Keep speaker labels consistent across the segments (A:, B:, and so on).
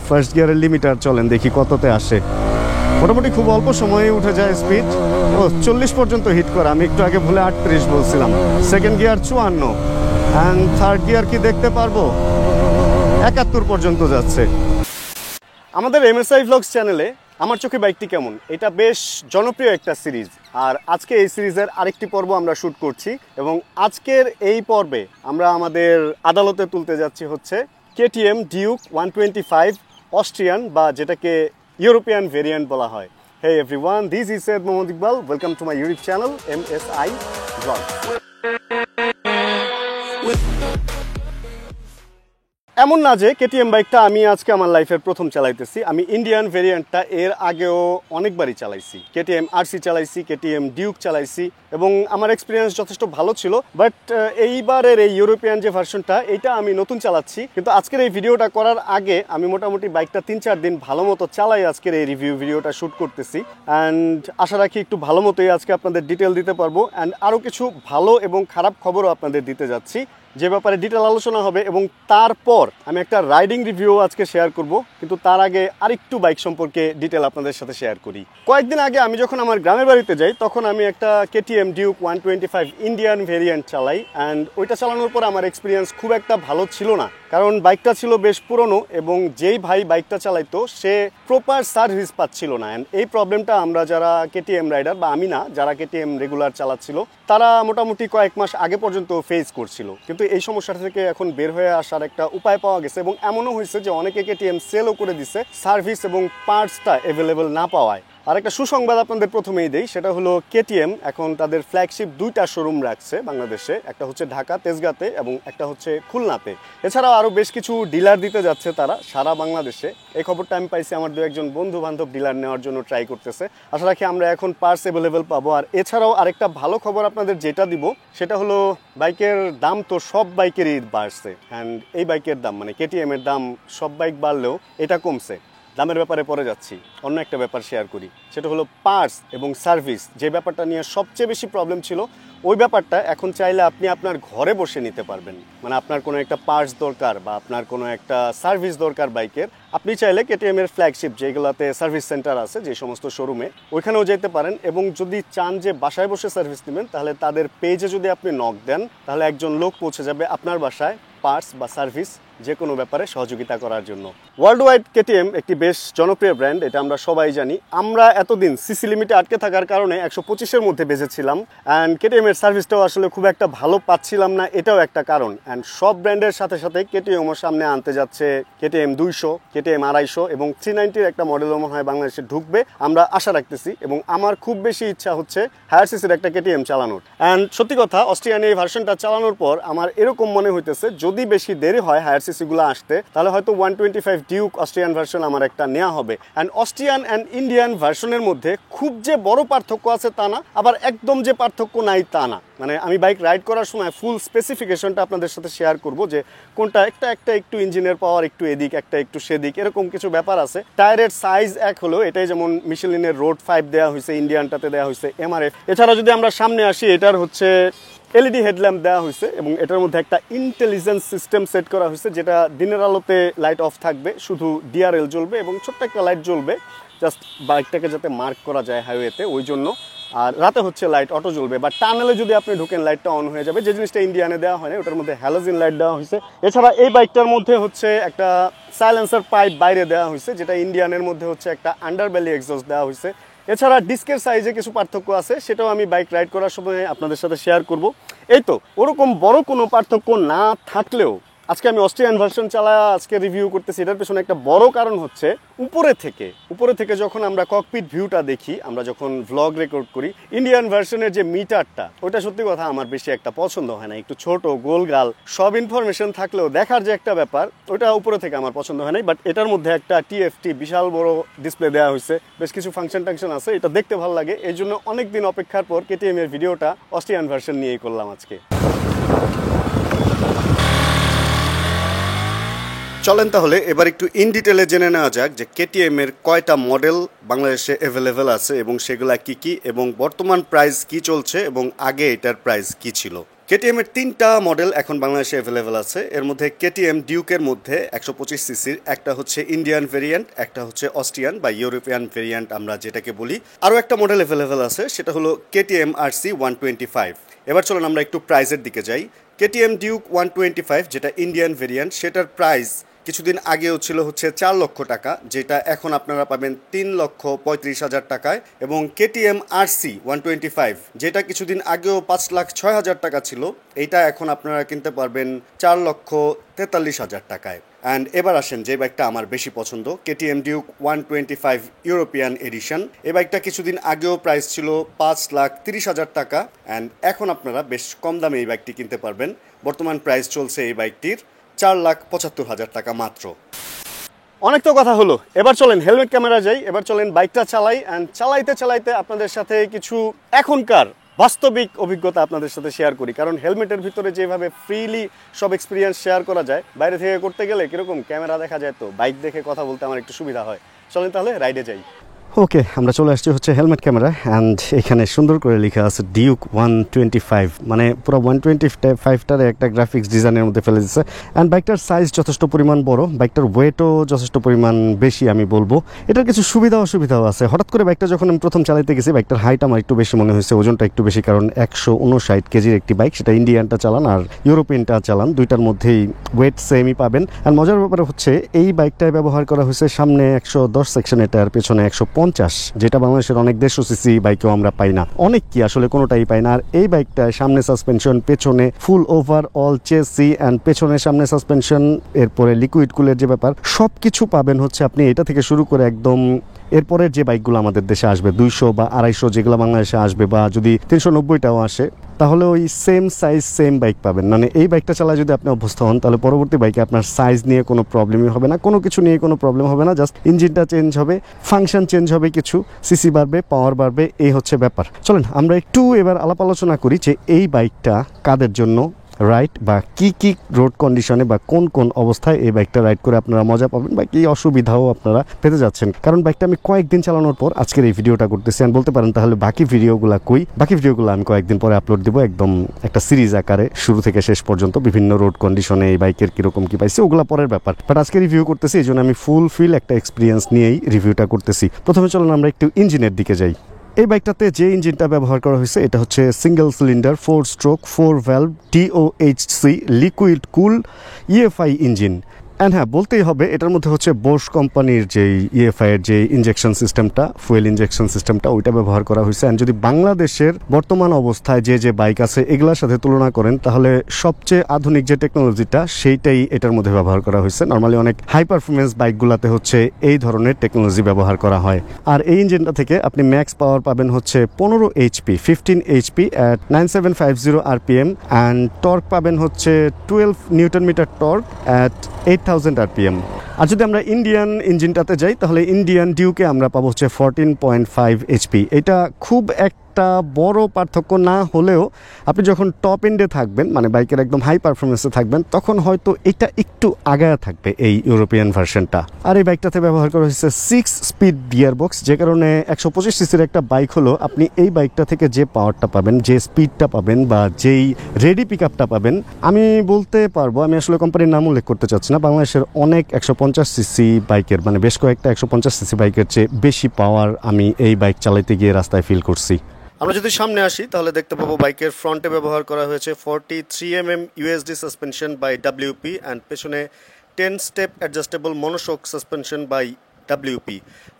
A: First গিয়ারের limiter চলেন দেখি কততে আসে। মোটামুটি খুব অল্প সময়ে উঠে যায় স্পিড। ও 40 পর্যন্ত হিট করে, আমি একটু আগে ভুলে 38 বলছিলাম। Second gear 54, and third gear কি দেখতে পারবো, 71 পর্যন্ত যাচ্ছে। আমাদের MSI Vlogs চ্যানেলে আমার চোখে বাইকটি কেমন, এটা বেশ জনপ্রিয় একটা সিরিজ। আর আজকে এই সিরিজের আরেকটি পর্ব আমরা শ্যুট করছি, এবং আজকের এই পর্বে আমরা আমাদের আদালতে তুলতে যাচ্ছি হচ্ছে KTM ডিউক 125 অস্ট্রিয়ান, বা যেটাকে ইউরোপিয়ান ভেরিয়েন্ট বলা হয়। Hey everyone, this is Syed Mohammad Iqbal. Welcome to my YouTube channel MSI Vlogs. এমন না যে KTM বাইকটা আমি আজকে আমার লাইফের প্রথম চালাইতেছি। আমি ইন্ডিয়ান ভেরিয়েন্টটা এর আগেও অনেকবারই চালাইছি। KTM RC চালাইছি, KTM ডিউক চালাইছি, এবং আমার এক্সপিরিয়েন্স যথেষ্ট ভালো ছিল। বাট এইবারের এই ইউরোপিয়ান যে ভার্সনটা, এটা আমি নতুন চালাচ্ছি। কিন্তু আজকের এই ভিডিওটা করার আগে আমি মোটামুটি বাইকটা 3-4 দিন ভালো মতো চালাই আজকের এই রিভিউ ভিডিওটা শ্যুট করতেছি। অ্যান্ড আশা রাখি একটু ভালো মতোই আজকে আপনাদের ডিটেল দিতে পারবো। অ্যান্ড আরও কিছু ভালো এবং খারাপ খবরও আপনাদের দিতে যাচ্ছি, যে ব্যাপারে ডিটেল আলোচনা হবে। এবং তারপর আমি একটা রাইডিং রিভিউ আজকে শেয়ার করব। কিন্তু তার আগে আরেকটু বাইক সম্পর্কে ডিটেল আপনাদের সাথে শেয়ার করি। কয়েকদিন আগে আমি যখন আমার গ্রামের বাড়িতে যাই, তখন আমি একটা KTM ডিউক 125 ইন্ডিয়ান ভেরিয়েন্ট চালাই। অ্যান্ড ওইটা চালানোর পর আমার এক্সপিরিয়েন্স খুব একটা ভালো ছিল না, কারণ বাইকটা ছিল বেশ পুরনো, এবং যেই ভাই বাইকটা চালাইতো সে প্রপার সার্ভিস পাচ্ছিল না। অ্যান্ড এই প্রবলেমটা আমরা যারা KTM রাইডার, বা আমি না, যারা KTM রেগুলার চালাচ্ছিল, তারা মোটামুটি কয়েক মাস আগে পর্যন্ত ফেস করছিল। কিন্তু এই সমস্যাটা থেকে এখন বের হয়ে আসার একটা উপায় পাওয়া গেছে, এবং এমনও হয়েছে যে অনেকে KTM সেলও করে দিছে সার্ভিস এবং পার্টসটা অ্যাভেলেবেল না পাওয়ায়। আর একটা সুসংবাদ আপনাদের প্রথমেই দেই, সেটা হলো KTM এখন তাদের ফ্ল্যাগশিপ 2টা শোরুম রাখছে বাংলাদেশে। একটা হচ্ছে ঢাকা তেজগাঁতে, এবং একটা হচ্ছে খুলনাতে। এছাড়াও আরও বেশ কিছু ডিলার দিতে যাচ্ছে তারা সারা বাংলাদেশে। এই খবরটা আমি পাইছি, আমার 2-1 বন্ধু বান্ধব ডিলার নেওয়ার জন্য ট্রাই করতেছে। আশা রাখি আমরা এখন পার্টস অ্যাভেলেবেল পাবো। আর এছাড়াও আরেকটা ভালো খবর আপনাদের যেটা দিব, সেটা হলো বাইকের দাম তো সব বাইকেরই বাড়ছে। অ্যান্ড এই বাইকের দাম, মানে KTM এর দাম সব বাইক বাড়লেও এটা কমছে। দামের ব্যাপারে পরে যাচ্ছি, অন্য একটা ব্যাপার শেয়ার করি। সেটা হলো পার্টস এবং সার্ভিস, যে ব্যাপারটা নিয়ে সবচেয়ে বেশি প্রবলেম ছিল। ওই ব্যাপারটা এখন চাইলে আপনি আপনার ঘরে বসে নিতে পারবেন। মানে আপনার কোনো একটা পার্টস দরকার, বা আপনার কোনো একটা সার্ভিস দরকার বাইকের, আপনি চাইলে KTM এর ফ্ল্যাগশিপ যেগুলোতে সার্ভিস সেন্টার আছে, যে সমস্ত শোরুমে, ওইখানেও যেতে পারেন। এবং যদি চান যে বাসায় বসে সার্ভিস নেবেন, তাহলে তাদের পেজে যদি আপনি নক দেন, তাহলে একজন লোক পৌঁছে যাবে আপনার বাসায় পার্টস বা সার্ভিস যে কোনো ব্যাপারে সহযোগিতা করার জন্য। ওয়ার্ল্ড ওয়াইড KTM একটি বেশ জনপ্রিয় ব্র্যান্ড, এটা আমরা সবাই জানি। আমরা এতদিন সিসি লিমিটে আটকে থাকার কারণে 125-এর মধ্যে বেঁচেছিলাম। অ্যান্ড KTM এর সার্ভিসটাও আসলে খুব একটা ভালো পাচ্ছিলাম না, এটাও একটা কারণ। অ্যান্ড সব ব্র্যান্ডের সাথে সাথে KTMও সামনে আনতে যাচ্ছে KTM 200, KTM 250, এবং 390-র একটা মডেলও মনে হয় বাংলাদেশে ঢুকবে, আমরা আশা রাখতেছি। এবং আমার খুব বেশি ইচ্ছা হচ্ছে হায়ার সিসির একটা KTM চালানোর। অ্যান্ড সত্যি কথা, অস্ট্রিয়ান এই ভার্সনটা চালানোর পর আমার এরকম মনে হইতেছে, যদি বেশি দেরি হয় হায়ার সিসিগুলো আসতে, তাহলে হয়তো 125 ডিউক অস্ট্রিয়ান ভার্সন আমার একটা নেওয়া হবে। অ্যান্ড অস্ট্রিয়ান অ্যান্ড ইন্ডিয়ান ভার্সনের মধ্যে খুব যে বড় পার্থক্য আছে তা না, আবার একদম যে পার্থক্য নাই তা না। মানে আমি বাইক রাইড করার সময় ফুল স্পেসিফিকেশনটা আপনাদের সাথে শেয়ার করব, যে কোনটা একটা একটু ইঞ্জিনের পাওয়ার একটু এদিক, একটা একটু সেদিক, এরকম কিছু ব্যাপার আছে। টায়ারের সাইজ এক হলো, এটাই যেমন মিশেলিনের রোড 5 দেওয়া হয়েছে, ইন্ডিয়ানটাতে দেওয়া হয়েছে MRF। এছাড়া যদি আমরা সামনে আসি, এটার হচ্ছে LED হেডল্যাম্প দেওয়া হয়েছে, এবং এটার মধ্যে একটা ইন্টেলিজেন্স সিস্টেম সেট করা হয়েছে, যেটা দিনের আলোতে লাইট অফ থাকবে, শুধু DRL জ্বলবে, এবং ছোট্ট একটা লাইট জ্বলবে জাস্ট বাইকটাকে যাতে মার্ক করা যায় হাইওয়েতে, ওই জন্য। আর রাতে হচ্ছে লাইট অটো জ্বলবে, বা টানেলে যদি আপনি ঢুকেন লাইটটা অন হয়ে যাবে, যে জিনিসটা ইন্ডিয়ানে দেওয়া হয় না। ওটার মধ্যে হ্যালোজিন লাইট দেওয়া হয়েছে। এছাড়া এই বাইকটার মধ্যে হচ্ছে একটা সাইলেন্সার পাইপ বাইরে দেওয়া হয়েছে, যেটা ইন্ডিয়ানের মধ্যে হচ্ছে একটা আন্ডারবেলি এক্সস্ট দেওয়া হয়েছে। এছাড়া ডিস্কের সাইজে কিছু পার্থক্য আছে, সেটাও আমি বাইক রাইড করার সময় আপনাদের সাথে শেয়ার করব। এই তো, ওরকম বড় কোনো পার্থক্য না থাকলেও আজকে আমি অস্ট্রিয়ান ভার্সন চালায় আজকে রিভিউ করতেছি। এটার পেছনে একটা বড় কারণ হচ্ছে উপরে থেকে যখন আমরা ককপিট ভিউটা দেখি, আমরা যখন ভ্লগ রেকর্ড করি, ইন্ডিয়ান ভার্সনের যে মিটারটা, ওটা সত্যি কথা আমার বেশি একটা পছন্দ হয় না। একটু ছোট, গোলগাল, সব ইনফরমেশন থাকলেও দেখার যে একটা ব্যাপার, ওটা উপরে থেকে আমার পছন্দ হয় নাই। বাট এটার মধ্যে একটা TFT বিশাল বড় ডিসপ্লে দেওয়া হয়েছে, বেশ কিছু ফাংশন আছে, এটা দেখতে ভালো লাগে। এই জন্য অনেকদিন অপেক্ষার পর KTM এর ভিডিওটা অস্ট্রিয়ান ভার্সন নিয়েই করলাম আজকে। চলেন তাহলে এবার একটু ইন ডিটেলে জেনে নেওয়া যাক যে KTM এর কয়টা মডেল বাংলাদেশে অ্যাভেলেবেল আছে, এবং সেগুলা কি কি, এবং বর্তমান প্রাইস কি চলছে, এবং আগে এটার প্রাইস কি ছিল। কেটিএম এর 3টা মডেল এখন বাংলাদেশে অ্যাভেলেবেল আছে। এর মধ্যে কেটিএম ডিউকের মধ্যে 125 সিসির একটা হচ্ছে ইন্ডিয়ান ভেরিয়েন্ট, একটা হচ্ছে অস্ট্রিয়ান বা ইউরোপিয়ান ভেরিয়েন্ট আমরা যেটাকে বলি। আরও একটা মডেল অ্যাভেলেবেল আছে, সেটা হলো কেটিএম আরসি 125। এবার চলুন আমরা একটু প্রাইসের দিকে যাই। কেটিএম ডিউক 125 যেটা ইন্ডিয়ান ভেরিয়েন্ট, সেটার প্রাইস কিছুদিন আগেও ছিল হচ্ছে 4 লক্ষ টাকা, যেটা এখন আপনারা পাবেন 3,35,000 টাকায়। এবং কেটিএম আরসি 125 যেটা কিছুদিন আগেও 5,06,000 টাকা ছিল, এইটা এখন আপনারা কিনতে পারবেন 4,43,000 টাকায়। অ্যান্ড এবার আসেন যে বাইকটা আমার বেশি পছন্দ, কেটিএম ডিউক 125 ইউরোপিয়ান এডিশন। এই বাইকটা কিছুদিন আগেও প্রাইস ছিল 5,30,000 টাকা, অ্যান্ড এখন আপনারা বেশ কম দামে এই বাইকটি কিনতে পারবেন। বর্তমান প্রাইস চলছে এই বাইকটির 4,75,000 টাকা মাত্র। অনেক তো কথা হলো, এবার চলেন হেলমেট ক্যামেরা যাই। এবার চলেন বাইকটা চালাই, অ্যান্ড চালাইতে চালাইতে আপনাদের সাথে কিছু এখনকার বাস্তবিক অভিজ্ঞতা আপনাদের সাথে শেয়ার করি। কারণ হেলমেটের ভিতরে যেভাবে ফ্রিলি সব এক্সপিরিয়েন্স শেয়ার করা যায়, বাইরে থেকে করতে গেলে কীরকম ক্যামেরা দেখা যায়, তো বাইক দেখে কথা বলতে আমার একটু সুবিধা হয়। চলেন তাহলে রাইডে যাই। ওকে, আমরা চলে আসছি হচ্ছে হেলমেট ক্যামেরা, অ্যান্ড এখানে সুন্দর করে লেখা আছে ডিউক 125, মানে পুরো 125টার একটা গ্রাফিক্স ডিজাইনের মধ্যে ফেলে দিচ্ছে। অ্যান্ড বাইকটার সাইজ যথেষ্ট পরিমাণ বড়, বাইকটার ওয়েটও যথেষ্ট পরিমাণ বেশি আমি বলবো। এটার কিছু সুবিধা অসুবিধাও আছে। হঠাৎ করে বাইকটা যখন আমি প্রথম চালাতে গেছি, বাইকটার হাইট আমার একটু বেশি মনে হয়েছে, ওজনটা একটু বেশি, কারণ 159 কেজির একটি বাইক, সেটা ইন্ডিয়ানটা চালান আর ইউরোপিয়ানটা চালান, দুইটার মধ্যেই ওয়েট সেমই পাবেন। আর মজার ব্যাপার হচ্ছে এই বাইকটায় ব্যবহার করা হয়েছে সামনে 110 সেকশনের টায়ার, পেছনে 150, যেটা বাংলাদেশের অনেক 150 সিসি বাইকেও আমরা পাই না, অনেক কি আসলে কোনোটাই পাই না। আর এই বাইকটায় সামনে সাসপেনশন, পেছনে ফুল ওভার অল চেসি, অ্যান্ড পেছনে সামনে সাসপেনশন, এরপরে লিকুইড কুলের যে ব্যাপার, সব কিছু পাবেন হচ্ছে আপনি এটা থেকে শুরু করে একদম এরপরের যে বাইকগুলো আমাদের দেশে আসবে 200 বা 250, যেগুলো বাংলাদেশে আসবে, বা যদি 390টাও আসে, তাহলে ওই সেম সাইজ সেম বাইক পাবেন। মানে এই বাইকটা চালায় যদি আপনি অভ্যস্ত হন, তাহলে পরবর্তী বাইকে আপনার সাইজ নিয়ে কোনো প্রবলেমই হবে না, কোনো কিছু নিয়ে কোনো প্রবলেম হবে না। জাস্ট ইঞ্জিনটা চেঞ্জ হবে, ফাংশন চেঞ্জ হবে, কিছু সিসি বাড়বে, পাওয়ার বাড়বে, এই হচ্ছে ব্যাপার। চলেন আমরা একটু এবার আলাপ আলোচনা করি যে এই বাইকটা কাদের জন্য রাইড, বা কি কি রোড কন্ডিশনে বা কোন কোন অবস্থায় এই বাইকটা রাইড করে আপনারা মজা পাবেন, বা কি অসুবিধাও আপনারা পেতে যাচ্ছেন। কারণ বাইকটা আমি কয়েকদিন চালানোর পর আজকের এই ভিডিওটা করতেছি। আর বলতে পারেন তাহলে বাকি ভিডিওগুলো কই? বাকি ভিডিওগুলো আমি কয়েকদিন পরে আপলোড দিব, একদম একটা সিরিজ আকারে শুরু থেকে শেষ পর্যন্ত, বিভিন্ন রোড কন্ডিশনে এই বাইকের কিরকম কি পাইছি ওগুলো পরের ব্যাপার। বাট আজকে রিভিউ করতেছি, এই জন্য আমি ফুলফিল একটা এক্সপিরিয়েন্স নিয়েই রিভিউটা করতেছি। প্রথমে চলুন আমরা একটু ইঞ্জিনের দিকে যাই। এই বাইকটাতে যে ইঞ্জিনটা ব্যবহার করা হয়েছে, এটা হচ্ছে single cylinder 4 stroke 4 valve DOHC liquid cool EFI engine. And হ্যাঁ, বলতেই হবে এটার মধ্যে হচ্ছে বোশ কোম্পানির যেই EFI এর যে ইঞ্জেকশন সিস্টেমটা, ফুয়েল ইঞ্জেকশন সিস্টেমটা, ওইটা ব্যবহার করা হয়েছে। অ্যান্ড যদি বাংলাদেশের বর্তমান অবস্থায় যে যে বাইক আছে এগুলোর সাথে তুলনা করেন, তাহলে সবচেয়ে আধুনিক যে টেকনোলজিটা সেইটাই এটার মধ্যে ব্যবহার করা হয়েছে। নর্মালি অনেক হাই পারফরমেন্স বাইকগুলোতে হচ্ছে এই ধরনের টেকনোলজি ব্যবহার করা হয়। আর এই ইঞ্জিনটা থেকে আপনি ম্যাক্স পাওয়ার পাবেন হচ্ছে 15 HP 15 HP at 9750 RPM, and torque পাবেন হচ্ছে 12 newton metre torque at 8000 RPM। আর যদি আমরা ইন্ডিয়ান ইঞ্জিনটাতে যাই, তাহলে ইন্ডিয়ান ডিউকে আমরা পাবো হচ্ছে 14.5 HP। এটা খুব একটা বড় পার্থক্য না হলেও আপনি যখন টপ এন্ডে থাকবেন, মানে বাইকের একদম হাই পারফরমেন্সে থাকবেন, তখন হয়তো এটা একটু আগায় থাকবে এই ইউরোপিয়ান ভার্সনটা। আর এই বাইকটাতে ব্যবহার করা হয়েছে 6 স্পিড গিয়ার বক্স, যে কারণে 125 সিসির একটা বাইক হলো আপনি এই বাইকটা থেকে যে পাওয়ারটা পাবেন, যে স্পিডটা পাবেন, বা যেই রেডি পিক আপটা পাবেন, আমি বলতে পারবো, আমি আসলে কোম্পানির নাম উল্লেখ করতে চাচ্ছি না, বাংলাদেশের অনেক 150 সিসি বাইকের, মানে বেশ কয়েকটা 150 সিসি বাইকের চেয়ে বেশি পাওয়ার আমি এই বাইক চালাতে গিয়ে রাস্তায় ফিল করছি। আমরা যদি সামনে আসি, তাহলে দেখতে পাবো বাইকের ফ্রন্টে ব্যবহার করা হয়েছে 43mm USD suspension by WP, and পেছনে 10 step adjustable monoshock suspension by WP।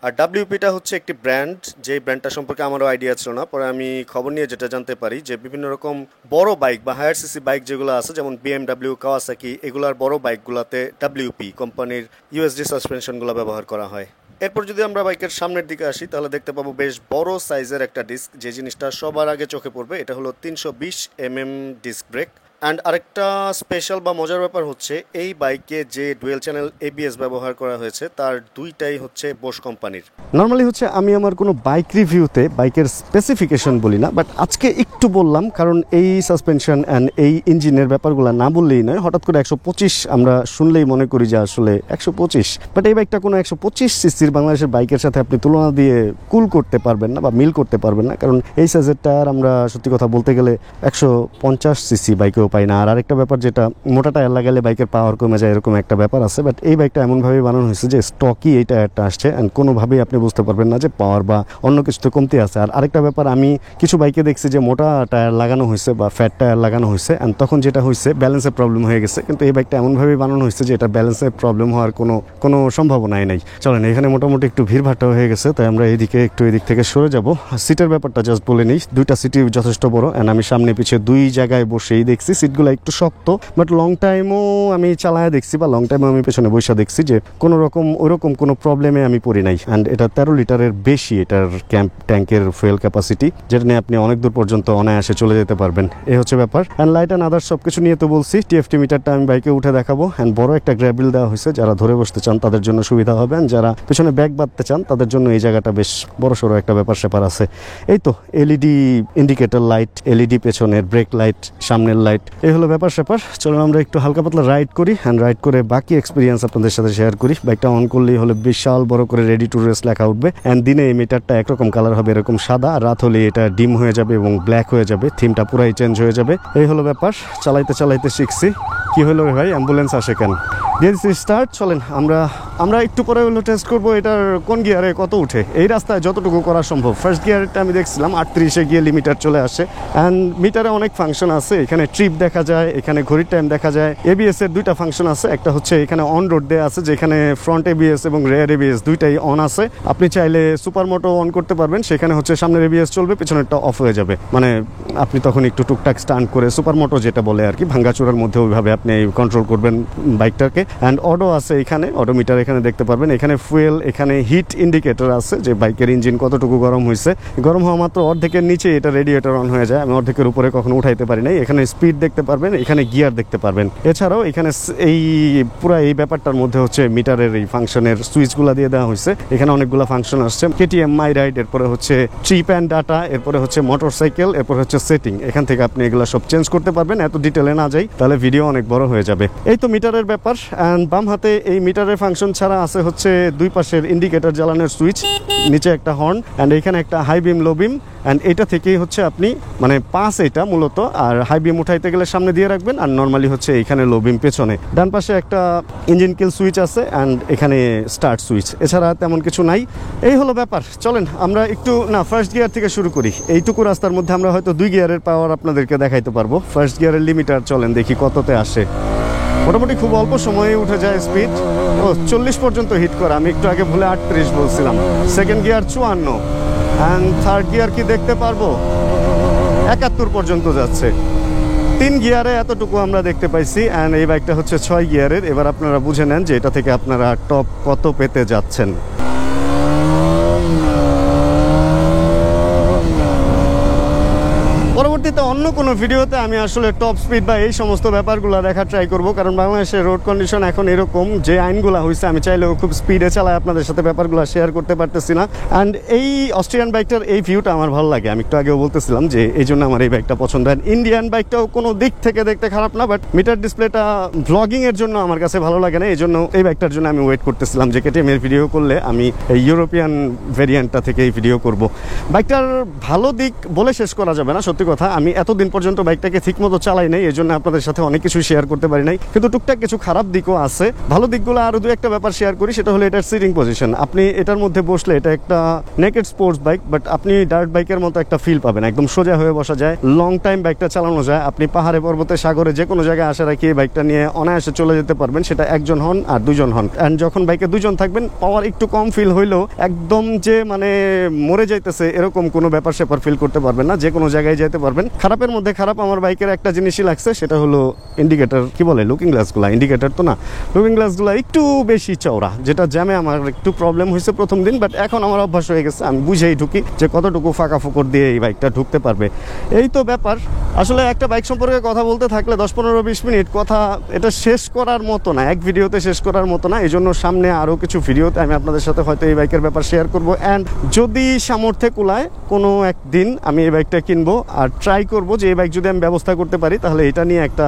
A: আর WPটা হচ্ছে একটি ব্র্যান্ড, যে ব্র্যান্ডটা সম্পর্কে আমারও আইডিয়া ছিল না। পরে আমি খবর নিয়ে যেটা জানতে পারি যে বিভিন্ন রকম বড় বাইক বা হায়ার সিসি বাইক যেগুলো আছে, যেমন BMW, কাওয়াসাকি, এগুলার বড় বাইকগুলোতে WP কোম্পানির USD সাসপেনশনগুলো ব্যবহার করা হয়। এরপর যদি আমরা বাইকের সামনের দিকে আসি, তাহলে দেখতে পাবো বেশ বড় সাইজের একটা ডিস্ক। যে জিনিসটা সবার আগে চোখে পড়বে এটা হলো 320mm ডিস্ক ব্রেক। অ্যান্ড আরেকটা স্পেশাল বা মজার ব্যাপার হচ্ছে এই বাইকে যে ডুয়েল চ্যানেল এবিএস ব্যবহার করা হয়েছে তার দুইটাই হচ্ছে বোশ কোম্পানির। নর্মালি হচ্ছে আমি আমার কোনো বাইক রিভিউতে বাইকের স্পেসিফিকেশন বলি না, বাট আজকে একটু বললাম কারণ এই সাসপেনশন অ্যান্ড এই ইঞ্জিনের ব্যাপারগুলো না বললেই নয়। হঠাৎ করে 125 আমরা শুনলেই মনে করি যে আসলে 125, বাট এই বাইকটা কোনো 125 সিসির বাংলাদেশের বাইকের সাথে আপনি তুলনা দিয়ে কুল করতে পারবেন না বা মিল করতে পারবেন না, কারণ এই সাইজের টায়ার আমরা সত্যি কথা বলতে গেলে 150 সিসি বাইকেও পাই না। আর আরেকটা ব্যাপার যেটা মোটা টায়ার লাগালে বাইকের পাওয়ার কমে যায় এরকম একটা ব্যাপার আছে, বাট এই বাইকটা এমনভাবে বানানো হয়েছে যে স্টকই এই টায়ারটা আসছে অ্যান্ড কোনোভাবেই আপনি বুঝতে পারবেন না যে পাওয়ার বা অন্য কিছুতে কমতি আছে। আর আরেকটা ব্যাপার, আমি কিছু বাইকে দেখছি যে মোটা টায়ার লাগানো হয়েছে বা ফ্যাট টায়ার লাগানো হয়েছে অ্যান্ড তখন যেটা হয়েছে ব্যালেন্সের প্রবলেম হয়ে গেছে, কিন্তু এই বাইকটা এমনভাবেই বানানো হয়েছে যে এটা ব্যালেন্সের প্রবলেম হওয়ার কোনো সম্ভাবনাই নেই। চলেন, এখানে মোটামুটি একটু ভিড়ভাট্টা হয়ে গেছে, তাই আমরা এদিকে একটু এদিক থেকে সরে যাব। সিটের ব্যাপারটা জাস্ট বলে নিই, দুইটা সিটই যথেষ্ট বড় অ্যান্ড আমি সামনে পিছিয়ে দুই জায়গায় বসেই দেখছি সিটগুলো একটু শক্ত, বাট লং টাইমও আমি চালায় দেখছি বা লং টাইমও আমি পেছনে বসে দেখছি যে কোনো রকম ওইরকম কোনো প্রবলেমে আমি পড়ি নাই। অ্যান্ড এটা 13 লিটারের বেশি এটার ট্যাঙ্কের ফুয়েল ক্যাপাসিটি, যেটা নিয়ে আপনি অনেক দূর পর্যন্ত অনায়াসে চলে যেতে পারবেন। এই হচ্ছে ব্যাপার। অ্যান্ড লাইট অ্যান্ড আদার্স সব কিছু নিয়ে তো বলছি। টিএফটি মিটারটা আমি বাইকে উঠে দেখাবো অ্যান্ড বড় একটা গ্র্যাবিল দেওয়া হয়েছে, যারা ধরে বসতে চান তাদের জন্য সুবিধা হবে, অ্যান্ড যারা পেছনে ব্যাগ বাঁধতে চান তাদের জন্য এই জায়গাটা বেশ বড় সড়ো একটা ব্যাপার স্যাপার আছে। এই তো এলইডি ইন্ডিকেটর লাইট, এলইডি পেছনের ব্রেক লাইট, সামনের লাইট, এই হলো ব্যাপার স্যাপার। চলুন আমরা একটু হালকা পাতলা রাইড করি অ্যান্ড রাইড করে বাকি এক্সপিরিয়েন্স আপনাদের সাথে শেয়ার করি। বাইকটা অন করলেই হলে বিশাল বড় করে রেডি টু রেস লেখা উঠবে অ্যান্ড দিনে এই মিটারটা একরকম কালার হবে এরকম সাদা, আর রাত হলে এটা ডিম হয়ে যাবে এবং ব্ল্যাক হয়ে যাবে, থিমটা পুরাই চেঞ্জ হয়ে যাবে। এই হলো ব্যাপার। চালাইতে চালাইতে শিখছি। কি হলো রে ভাই, অ্যাম্বুলেন্স আসে কেন? দিয়ে দিচ্ছি স্টার্ট। চলেন আমরা একটু পরে হলো টেস্ট করবো এটার কোন গিয়ারে কত উঠে। এই রাস্তায় যতটুকু করা সম্ভব। ফার্স্ট গিয়ারটা আমি দেখছিলাম 38-এ গিয়ে লিমিটার চলে আসে অ্যান্ড মিটারে অনেক ফাংশন আছে। এখানে ট্রিপ দেখা যায়, এখানে ঘড়ির টাইম দেখা যায়। এবিএস এর দুইটা ফাংশন আছে, একটা হচ্ছে এখানে অন রোড দেয়া আছে যেখানে ফ্রন্ট এবিএস এবং রেয়ার এবিএস দুইটাই অন আছে। আপনি চাইলে সুপার মোটো অন করতে পারবেন, সেখানে হচ্ছে সামনের এবিএস চলবে, পেছনেরটা অফ হয়ে যাবে। মানে আপনি তখন একটু টুকটাক স্টান্ট করে সুপার মোটো যেটা বলে আর কি, ভাঙ্গাচুরার মধ্যে ওইভাবে আপনি কন্ট্রোল করবেন বাইকটাকে। অ্যান্ড অডো আছে এখানে, অডোমিটার এখানে দেখতে পারবেন। এখানে ফুয়েল, এখানে হিট ইন্ডিকেটর আছে যে বাইকের ইঞ্জিন কতটুকু গরম হয়েছে। গরম হওয়া মাত্র অর্ধেকের নিচে এটা রেডিয়েটর অন হয়ে যায়, আমি অর্ধেকের উপরে কখনো উঠাইতে পারি নাই। এখানে স্পিড দেখতে পারবেন, এখানে গিয়ার দেখতে পারবেন। এছাড়াও এখানে এই পুরো এই ব্যাপারটার মধ্যে হচ্ছে মিটারের এই ফাংশনের সুইচগুলো দিয়ে দেওয়া হয়েছে। এখানে অনেকগুলো ফাংশন আসছে, কেটিএম মাই রাইড, এরপরে হচ্ছে ট্রিপ অ্যান্ড ডাটা, এরপরে হচ্ছে মোটরসাইকেল, এরপরে হচ্ছে সেটিং। এখান থেকে আপনি এগুলো সব চেঞ্জ করতে পারবেন। এত ডিটেলে না যাই, তাহলে ভিডিও অনেক বড় হয়ে যাবে। এই তো মিটারের ব্যাপার। অ্যান্ড বাম হাতে এই মিটারের ফাংশন ছাড়া আছে হচ্ছে দুই পাশের ইন্ডিকেটর জ্বালানোর সুইচ, নিচে একটা হর্ন অ্যান্ড এখানে একটা high beam low beam. And এটা থেকেই হচ্ছে আপনি মানে পাস এটা মূলত, আর হাই বিম উঠাইতে গেলে সামনে দিয়ে রাখবেন, আর নর্মালি হচ্ছে এখানে লো বিম পেছনে। ডান পাশে একটা ইঞ্জিন কিল সুইচ আছে অ্যান্ড এখানে স্টার্ট সুইচ, এছাড়া তেমন কিছু নাই। এই হলো ব্যাপার। চলেন আমরা একটু ফার্স্ট গিয়ার থেকে শুরু করি। এইটুকু রাস্তার মধ্যে আমরা হয়তো 2 গিয়ারের পাওয়ার আপনাদেরকে দেখাইতে পারবো। ফার্স্ট গিয়ারের লিমিটার চলেন দেখি কততে আসে। মোটামুটি খুব অল্প সময়ে উঠে যায় স্পিড। 40 পর্যন্ত হিট করা, আমি একটু আগে ভুলে 38 বলছিলাম। Second gear 54 and third gear কি দেখতে পারবো 71 পর্যন্ত যাচ্ছে। 3 গিয়ারে এতটুকু আমরা দেখতে পাইছি অ্যান্ড এই বাইকটা হচ্ছে 6 গিয়ারের। এবার আপনারা বুঝে নেন যে এটা থেকে আপনারা টপ কত পেতে যাচ্ছেন। পরবর্তীতে অন্য কোনো ভিডিওতে আমি আসলে টপ স্পিড বা এই সমস্ত ব্যাপারগুলো দেখার ট্রাই করব, কারণ বাংলাদেশের রোড কন্ডিশন এখন এরকম যে আইনগুলো হয়েছে আমি চাইলেও খুব স্পিডে চালাই আপনাদের সাথে ব্যাপারগুলো শেয়ার করতে পারতেছি না। অ্যান্ড এই অস্ট্রিয়ান বাইকটার এই ভিউটা আমার ভালো লাগে, আমি একটু আগেও বলতেছিলাম যে এই জন্য আমার এই বাইকটা পছন্দ। অ্যান্ড ইন্ডিয়ান বাইকটাও কোনো দিক থেকে দেখতে খারাপ না, বাট মিটার ডিসপ্লেটা ব্লগিং এর জন্য আমার কাছে ভালো লাগে না। এই জন্য এই বাইকটার জন্য আমি ওয়েট করতেছিলাম যে কেটিএম এর ভিডিও করলে আমি এই ইউরোপিয়ান ভেরিয়েন্টটা থেকে এই ভিডিও করব। বাইকটার ভালো দিক বলে শেষ করা যাবে না, সত্যি কথা। আমি এতদিন পর্যন্ত বাইকটাকে ঠিক মতো চালাই নাই, এই জন্য আপনাদের সাথে অনেক কিছু শেয়ার করতে পারি নাই, কিন্তু টুকটাক কিছু খারাপ দিকও আছে। ভালো দিকগুলো আরো 2-1টা ব্যাপার শেয়ার করি, সেটা হলো এটার সিটিং পজিশন। আপনি এটার মধ্যে বসলে, এটা একটা নেকেড স্পোর্টস বাইক, বাট আপনি ডার্ট বাইকের মতো একটা ফিল পাবেন। একদম সোজা হয়ে বসা যায়, লং টাইম বাইকটা চালানো যায়। আপনি পাহাড়ে, পর্বতে, সাগরে যে কোনো জায়গায় আশা রাখি বাইকটা নিয়ে অনায়াসে চলে যেতে পারবেন, সেটা একজন হন আর 2জন হন। অ্যান্ড যখন বাইকে 2জন থাকবেন, পাওয়ার একটু কম ফিল হইলেও একদম যে মানে মরে যাইতেছে এরকম কোনো ব্যাপার স্যাপার ফিল করতে পারবেন না, যে কোনো জায়গায় যেতে পারবেন। খারাপের খারাপের মধ্যে খারাপ আমার বাইকের একটা জিনিসই লাগছে, সেটা হলো ইন্ডিকেটর, কি বলে লুকিং গ্লাসগুলো, ইন্ডিকেটর তো না, লুকিং গ্লাসগুলো একটু বেশি চওড়া, যেটা জ্যামে আমার একটু প্রবলেম হয়েছে প্রথম দিন, বাট এখন আমার অভ্যাস হয়ে গেছে, আমি বুঝেই ঢুকি যে কতটুকু ফাঁকা ফোকর দিয়ে এই বাইকটা ঢুকতে পারবে, এই তো ব্যাপার। আসলে একটা বাইক সম্পর্কে কথা বলতে থাকলে 10-15-20 মিনিট কথা, এটা শেষ করার মতো না, এক ভিডিওতে শেষ করার মতো না। এই জন্য সামনে আরও কিছু ভিডিওতে আমি আপনাদের সাথে হয়তো এই বাইকের ব্যাপার শেয়ার করবো, অ্যান্ড যদি সামর্থ্যে কুলায় কোনো একদিন আমি এই বাইকটা কিনবো আর ট্রাই করব যে এই বাইক যদি আমি ব্যবস্থা করতে পারি তাহলে এটা নিয়ে একটা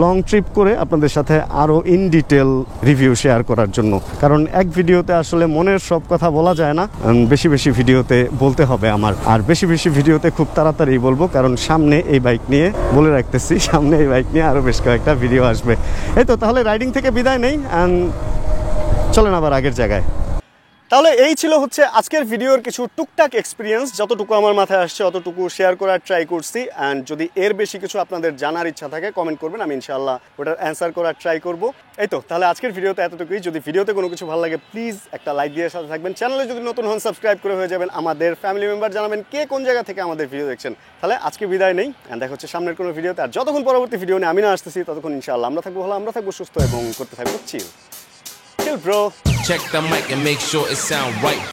A: লং ট্রিপ করে আপনাদের সাথে আরও ইন ডিটেল রিভিউ শেয়ার করার জন্য, কারণ এক ভিডিওতে আসলে মনের সব কথা বলা যায় না, বেশি বেশি ভিডিওতে বলতে হবে আমার, আর বেশি বেশি ভিডিওতে খুব তাড়াতাড়ি বলবো, কারণ সামনে এই বাইক নিয়ে বলে রাখতেছি, সামনে এই বাইক নিয়ে আরও বেশ কয়েকটা ভিডিও আসবে। এই তো, তাহলে রাইডিং থেকে বিদায় নেই, অ্যান্ড চলেন আবার আগের জায়গায়। তাহলে এই ছিল হচ্ছে আজকের ভিডিওর কিছু টুকটাক এক্সপিরিয়েন্স, যতটুকু আমার মাথায় আসছে অতটুকু শেয়ার করার ট্রাই করছি, অ্যান্ড যদি এর বেশি কিছু আপনাদের জানার ইচ্ছা থাকে কমেন্ট করবেন, আমি ইনশাআল্লাহ ওটার অ্যান্সার করার ট্রাই করব। এই তো, তাহলে আজকের ভিডিওতে এতটুকুই। যদি ভিডিওতে কোনো কিছু ভালো লাগে প্লিজ একটা লাইক দিয়ে সাথে থাকবেন, চ্যানেলে যদি নতুন হন সাবস্ক্রাইব করে হয়ে যাবেন, আমাদের ফ্যামিলি মেম্বার জানাবেন কে কোন জায়গা থেকে আমাদের ভিডিও দেখছেন। তাহলে আজকে বিদায় নেই, অ্যান্ড দেখা হচ্ছে সামনের কোনো ভিডিওতে, আর যতক্ষণ পরবর্তী ভিডিও নিয়ে আমি না আসতেছি ততক্ষণ ইনশাআল্লাহ আমরা থাকবো ভালো, আমরা থাকবো সুস্থ এবং করতে থাকবো চিল। Chill, bro.
B: Check the mic and make sure it sound right.